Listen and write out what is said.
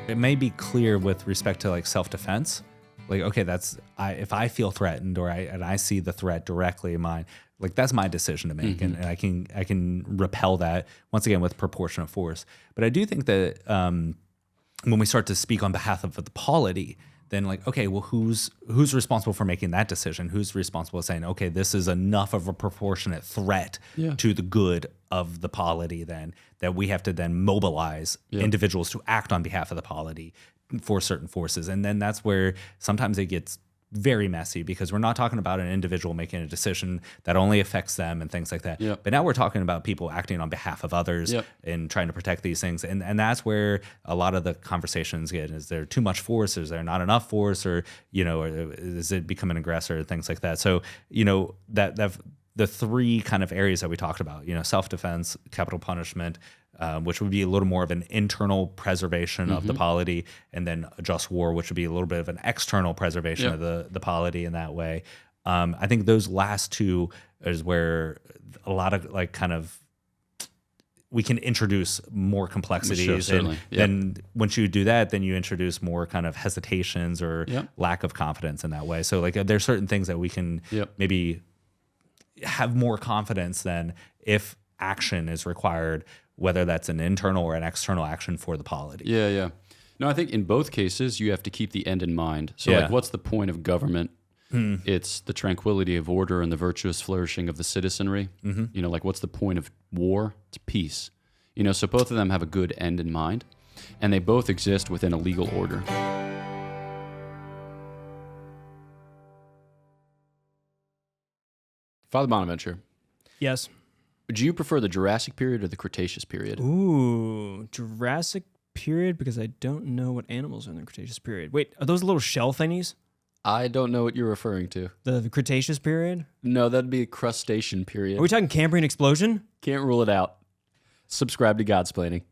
It may be clear with respect to like self-defense. Like, okay, if I feel threatened or I see the threat directly in mine, like that's my decision to make, and I can repel that once again with proportionate force. But I do think that when we start to speak on behalf of the polity, then like, okay, well, who's responsible for making that decision? Who's responsible for saying, okay, this is enough of a proportionate threat to the good of the polity then that we have to then mobilize individuals to act on behalf of the polity for certain forces. And then that's where sometimes it gets very messy, because we're not talking about an individual making a decision that only affects them and things like that. But now we're talking about people acting on behalf of others and trying to protect these things. And that's where a lot of the conversations get: is there too much force? Is there not enough force? Or, or is it become an aggressor? Things like that. So, that the three kind of areas that we talked about, self-defense, capital punishment, which would be a little more of an internal preservation of the polity, and then a just war, which would be a little bit of an external preservation of the polity in that way. I think those last two is where a lot of like kind of we can introduce more complexities. Then once you do that, then you introduce more kind of hesitations or lack of confidence in that way. So like there's certain things that we can maybe have more confidence than if action is required, whether that's an internal or an external action for the polity. No, I think in both cases, you have to keep the end in mind. So like, what's the point of government? It's the tranquility of order and the virtuous flourishing of the citizenry. Like what's the point of war? It's peace. So both of them have a good end in mind, and they both exist within a legal order. Father Bonaventure. Yes. Do you prefer the Jurassic period or the Cretaceous period? Ooh, Jurassic period, because I don't know what animals are in the Cretaceous period. Wait, are those little shell thingies? I don't know what you're referring to. The Cretaceous period? No, that'd be a crustacean period. Are we talking Cambrian explosion? Can't rule it out. Subscribe to Godsplaining.